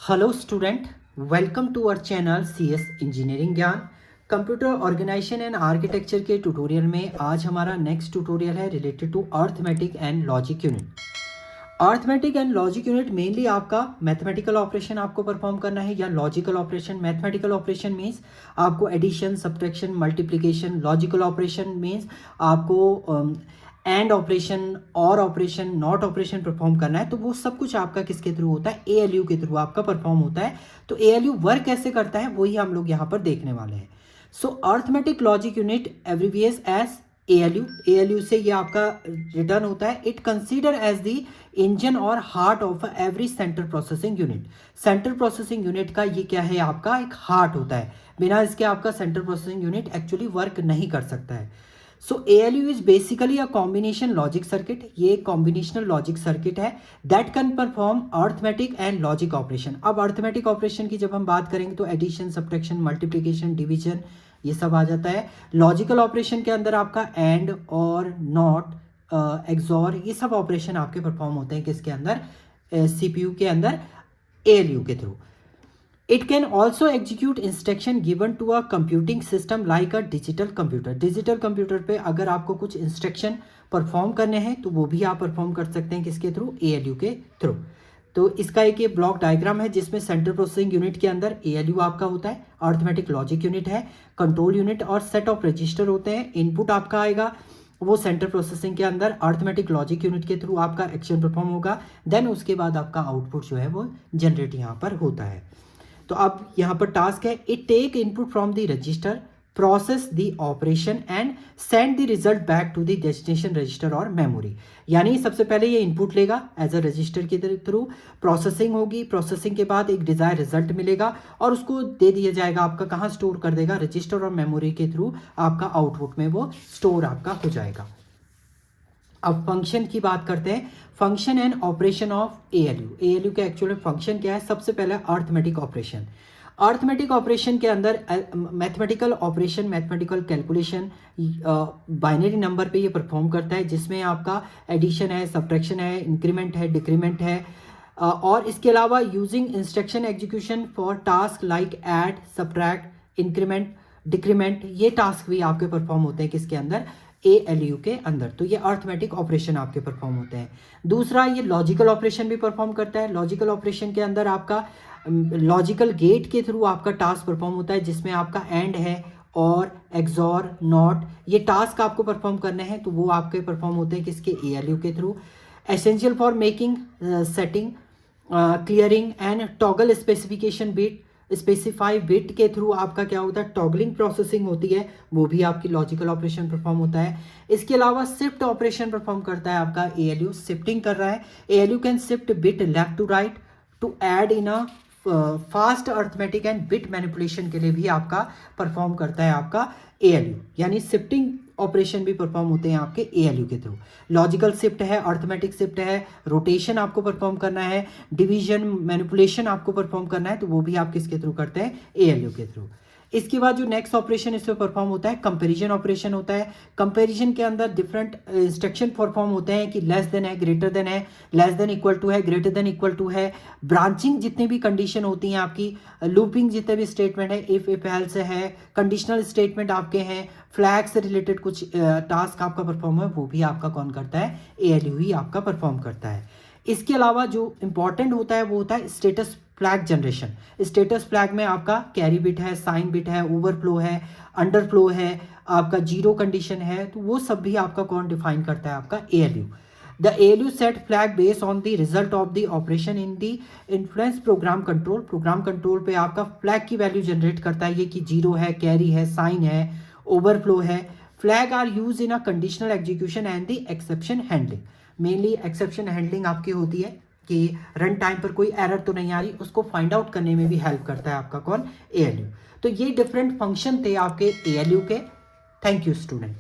Hello student, welcome to our channel CS engineering Gyan. Computer organisation and architecture के tutorial में आज हमारा next tutorial है related to arithmetic and logic unit. Arithmetic and logic unit mainly आपका mathematical operation आपको perform करना है या logical operation. Mathematical operation means आपको addition, subtraction, multiplication. Logical operation means आपको and operation, or operation, not operation perform करना है। तो वो सब कुछ आपका किसके थ्रू होता है? ALU के थ्रू आपका परफॉर्म होता है। तो ALU वर्क कैसे करता है वही हम लोग यहाँ पर देखने वाले हैं। So arithmetic logic unit abbreviates as ALU। ALU से ये आपका रिटर्न होता है। It consider as the engine और heart of every central processing unit. Central processing unit का ये क्या है? आपका एक हार्ट होता है। बिना इसके आपका central processing unit actually work नहीं कर सकता है। सो ALU is basically a combination logic circuit. ये एक कॉम्बिनेशनल लॉजिक सर्किट है that can perform arithmetic and logic operation. अब अर्थमेटिक ऑपरेशन की जब हम बात करेंगे तो एडिशन, सब्ट्रैक्शन, मल्टीप्लिकेशन, डिवीजन ये सब आ जाता है। लॉजिकल ऑपरेशन के अंदर आपका एंड और नॉट, एक्सॉर, ये सब ऑपरेशन आपके परफॉर्म होते हैं किसके अंदर? CPU के अंदर, ALU के through. It can also execute instruction given to a computing system like a digital computer। Digital computer पे अगर आपको कुछ इंस्ट्रक्शन परफॉर्म करने हैं तो वो भी आप परफॉर्म कर सकते हैं किसके थ्रू? ALU के थ्रू। तो इसका एक ये ब्लॉक डायग्राम है जिसमें सेंट्रल प्रोसेसिंग यूनिट के अंदर ALU आपका होता है, अर्थमेटिक लॉजिक यूनिट है, कंट्रोल यूनिट और सेट ऑफ रजिस्टर होते हैं। इनपुट आपका आएगा वो सेंट्रल प्रोसेसिंग के अंदर अर्थमेटिक लॉजिक यूनिट के थ्रू आपका एक्शन परफॉर्म होगा। देन उसके बाद आपका आउटपुट जो है वो जनरेट यहाँ पर होता है। तो अब यहाँ पर टास्क है, it take input from the register, process the operation and send the result back to the destination register और मेमोरी। यानी सबसे पहले ये इनपुट लेगा एज अ रजिस्टर के थ्रू, प्रोसेसिंग होगी, प्रोसेसिंग के बाद एक डिजायर रिजल्ट मिलेगा और उसको दे दिया जाएगा आपका, कहाँ स्टोर कर देगा? रजिस्टर और मेमोरी के थ्रू आपका आउटपुट में वो स्टोर आपका हो जाएगा। अब फंक्शन की बात करते हैं, function and operation of ALU। ALU का एक्चुअल फंक्शन क्या है? सबसे पहले अर्थमेटिक ऑपरेशन। अर्थमेटिक ऑपरेशन के अंदर mathematical operation, mathematical calculation binary number पे ये परफॉर्म करता है, जिसमें आपका एडिशन है, सब्ट्रैक्शन है, इंक्रीमेंट है, डिक्रीमेंट है। और इसके अलावा using instruction execution for task like add, subtract, increment, decrement, ये टास्क भी आपके परफॉर्म होते हैं किसके अंदर? ALU के अंदर। तो ये अर्थमेटिक ऑपरेशन आपके परफॉर्म होते हैं। दूसरा, ये लॉजिकल ऑपरेशन भी परफॉर्म करता है। लॉजिकल ऑपरेशन के अंदर आपका लॉजिकल गेट के थ्रू आपका टास्क परफॉर्म होता है, जिसमें आपका एंड है और एक्सॉर, नॉट, ये टास्क आपको परफॉर्म करने हैं तो वो आपके परफॉर्म होते हैं किसके? ALU के through. Essential for making, setting, clearing and toggle specification bit, specify bit के थ्रू आपका क्या होता है? टॉगलिंग प्रोसेसिंग होती है, वो भी आपकी लॉजिकल ऑपरेशन परफॉर्म होता है। इसके अलावा शिफ्ट ऑपरेशन परफॉर्म करता है आपका ALU, शिफ्टिंग कर रहा है। ALU can shift bit left to right to aid in a fast arithmetic and bit manipulation के लिए भी आपका परफॉर्म करता है आपका ALU। यानी शिफ्टिंग ऑपरेशन भी परफॉर्म होते हैं आपके ALU के थ्रू। लॉजिकल शिफ्ट है, अर्थमेटिक शिफ्ट है, रोटेशन आपको परफॉर्म करना है, डिवीजन, मैनिपुलेशन आपको परफॉर्म करना है, तो वो भी आप किसके थ्रू करते हैं? ALU के थ्रू। इसके बाद जो नेक्स्ट ऑपरेशन इसमें परफॉर्म होता है, कंपैरिजन ऑपरेशन होता है। कंपैरिजन के अंदर डिफरेंट इंस्ट्रक्शन परफॉर्म होते हैं कि लेस देन है, ग्रेटर देन है, लेस देन इक्वल टू है, ग्रेटर देन इक्वल टू है, ब्रांचिंग जितनी भी कंडीशन होती हैं आपकी, लूपिंग जितने भी स्टेटमेंट है, इफ एल्स है, कंडीशनल स्टेटमेंट आपके हैं, फ्लैग से रिलेटेड कुछ टास्क आपका परफॉर्म है, वो भी आपका कौन करता है? ALU ही आपका परफॉर्म करता है। इसके अलावा जो इंपॉर्टेंट होता है वो होता है status flag generation. Status flag में आपका कैरी बिट है, साइन बिट है, ओवरफ्लो है, अंडरफ्लो है, आपका जीरो कंडीशन है, तो वो सब भी आपका कौन डिफाइन करता है? आपका ALU। The ALU set flag based on the result of the operation in the influence program control. Program control पे आपका फ्लैग की वैल्यू जनरेट करता है, ये कि जीरो है, कैरी है, साइन है, ओवरफ्लो है। Flag are use in a conditional execution and the exception handling. Mainly exception handling आपकी होती है कि रन टाइम पर कोई एरर तो नहीं आ रही, उसको फाइंड आउट करने में भी हेल्प करता है आपका कौन? ALU। तो ये डिफरेंट फंक्शन थे आपके ALU के। Thank you student.